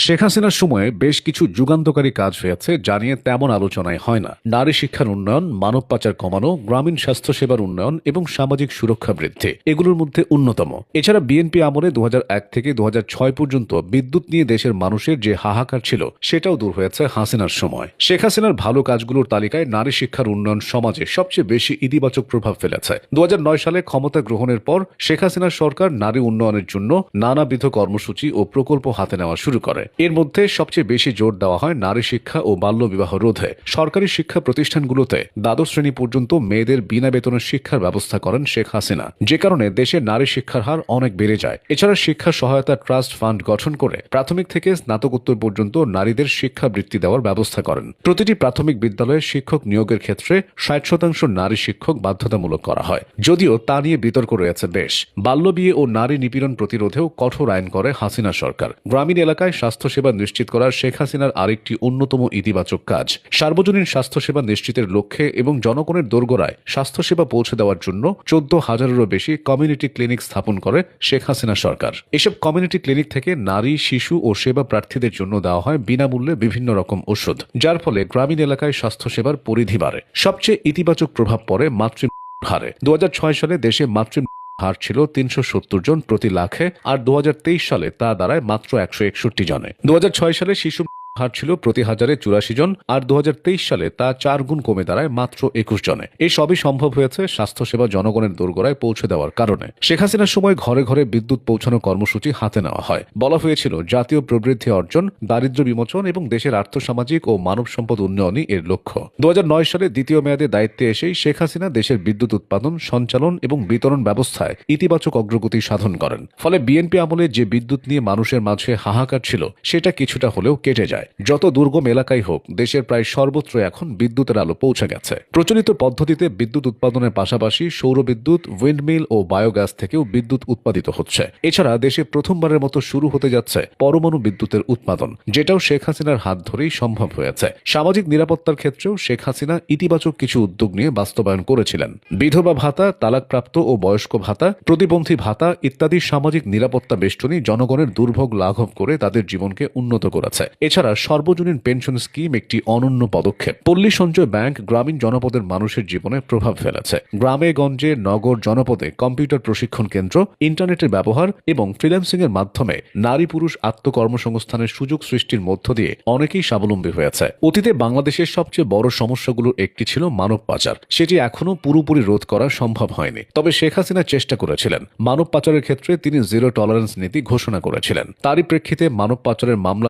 শেখ হাসিনার সময়ে বেশ কিছু যুগান্তকারী কাজ হয়েছে যা নিয়ে তেমন আলোচনায় হয় না। নারী শিক্ষার উন্নয়ন, মানব পাচার কমানো, গ্রামীণ স্বাস্থ্যসেবার উন্নয়ন এবং সামাজিক সুরক্ষা বৃদ্ধি এগুলোর মধ্যে অন্যতম। এছাড়া বিএনপি আমলে 2001 থেকে 2006 পর্যন্ত বিদ্যুৎ নিয়ে দেশের মানুষের যে হাহাকার ছিল সেটাও দূর হয়েছে হাসিনার সময়। শেখ হাসিনার ভালো কাজগুলোর তালিকায় নারী শিক্ষার উন্নয়ন সমাজে সবচেয়ে বেশি ইতিবাচক প্রভাব ফেলেছে। 2009 সালে ক্ষমতা গ্রহণের পর শেখ হাসিনার সরকার নারী উন্নয়নের জন্য নানাবিধ কর্মসূচি ও প্রকল্প হাতে নেওয়া শুরু করে। এর মধ্যে সবচেয়ে বেশি জোর দেওয়া হয় নারী শিক্ষা ও বাল্যবিবাহ রোধে। সরকারি শিক্ষা প্রতিষ্ঠানগুলোতে দ্বাদশ শ্রেণী পর্যন্ত মেয়েদের বিনা বেতনের শিক্ষার ব্যবস্থা করেন শেখ হাসিনা, যে কারণে দেশে নারী শিক্ষার হার অনেক বেড়ে যায়। এছাড়া শিক্ষা সহায়তা ট্রাস্ট ফান্ড গঠন করে প্রাথমিক থেকে স্নাতকোত্তর পর্যন্ত নারীদের শিক্ষাবৃত্তি দেওয়ার ব্যবস্থা করেন। প্রতিটি প্রাথমিক বিদ্যালয়ে শিক্ষক নিয়োগের ক্ষেত্রে 60% নারী শিক্ষক বাধ্যতামূলক করা হয়, যদিও তা নিয়ে বিতর্ক রয়েছে বেশ। বাল্যবিয়ে ও নারী নিপীড়ন প্রতিরোধেও কঠোর আইন করে হাসিনা সরকার। গ্রামীণ এলাকায় স্বাস্থ্যসেবা নিশ্চিত করা শেখ হাসিনার আরেকটি অন্যতম ইতিবাচক কাজ। সার্বজনীন স্বাস্থ্যসেবা নিশ্চিতের লক্ষ্যে এবং জনগণের দোরগোড়ায় স্বাস্থ্যসেবা পৌঁছে দেওয়ার জন্য 14,000-এরও বেশি কমিউনিটি ক্লিনিক স্থাপন করে শেখ হাসিনা সরকার। এসব কমিউনিটি ক্লিনিক থেকে নারী, শিশু ও সেবা প্রার্থীদের জন্য দেওয়া হয় বিনামূল্যে বিভিন্ন রকম ওষুধ, যার ফলে গ্রামীণ এলাকায় স্বাস্থ্যসেবার পরিধি বাড়ে। সবচেয়ে ইতিবাচক প্রভাব পড়ে মাতৃমৃত্যুর হারে। 2006 সালে দেশে হার ছিল 370 জন প্রতি লাখে, আর 2023 সালে তা দাঁড়ায় মাত্র 161 জনে। 2006 সালে শিশু হার ছিল প্রতি হাজারে 84 জন, আর 2023 সালে তা 4 গুণ কমে দাঁড়ায় মাত্র 21 জনে। এই সবই সম্ভব হয়েছে স্বাস্থ্যসেবা জনগণের দোরগোড়ায় পৌঁছে দেওয়ার কারণে। শেখ হাসিনার সময় ঘরে ঘরে বিদ্যুৎ পৌঁছানো কর্মসূচি হাতে নেওয়া হয়। বলা হয়েছিল জাতীয় প্রবৃদ্ধি অর্জন, দারিদ্র্য বিমোচন এবং দেশের আর্থসামাজিক ও মানব সম্পদ উন্নয়নই এর লক্ষ্য। 2009 সালে দ্বিতীয় মেয়াদে দায়িত্বে এসেই শেখ হাসিনা দেশের বিদ্যুৎ উৎপাদন, সঞ্চালন এবং বিতরণ ব্যবস্থায় ইতিবাচক অগ্রগতি সাধন করেন। ফলে বিএনপি আমলে যে বিদ্যুৎ নিয়ে মানুষের মাঝে হাহাকার ছিল সেটা কিছুটা হলেও কেটে যায়। যত দুর্গম এলাকাই হোক, দেশের প্রায় সর্বত্র এখন বিদ্যুতের আলো পৌঁছে গেছে। প্রচলিত পদ্ধতিতে বিদ্যুৎ উৎপাদনের পাশাপাশি সৌরবিদ্যুৎ, উইন্ডমিল ও বায়োগ্যাস থেকেও বিদ্যুৎ উৎপাদিত হচ্ছে। এছাড়া দেশে প্রথমবারের মতো শুরু হতে যাচ্ছে পরমাণু বিদ্যুতের উৎপাদন, যেটাও শেখ হাসিনার হাত ধরেই সম্ভব হয়েছে। সামাজিক নিরাপত্তার ক্ষেত্রেও শেখ হাসিনা ইতিবাচক কিছু উদ্যোগ নিয়ে বাস্তবায়ন করেছিলেন। বিধবা ভাতা, তালাকপ্রাপ্ত ও বয়স্ক ভাতা, প্রতিবন্ধী ভাতা ইত্যাদি সামাজিক নিরাপত্তা বেষ্টনী জনগণের দুর্ভোগ লাঘব করে তাদের জীবনকে উন্নত করেছে। এছাড়া সর্বজনীন পেনশন স্কিম একটি অনন্য পদক্ষেপ। পল্লী সঞ্চয় ব্যাংক গ্রামীণ জনপদের মানুষের জীবনে প্রভাব ফেলেছে। গ্রামে গঞ্জে, নগর জনপদে কম্পিউটার প্রশিক্ষণ কেন্দ্র, ইন্টারনেটের ব্যবহার এবং ফ্রিল্যান্সিং এর মাধ্যমে নারী পুরুষ আত্মকর্মসংস্থানের সুযোগ সৃষ্টির মধ্য দিয়ে অনেকেই স্বাবলম্বী হয়েছে। অতীতে বাংলাদেশের সবচেয়ে বড় সমস্যাগুলোর একটি ছিল মানব পাচার। সেটি এখনো পুরোপুরি রোধ করা সম্ভব হয়নি, তবে শেখ হাসিনা চেষ্টা করেছিলেন। মানব পাচারের ক্ষেত্রে তিনি জিরো টলারেন্স নীতি ঘোষণা করেছিলেন। তারই প্রেক্ষিতে মানব পাচারের মামলা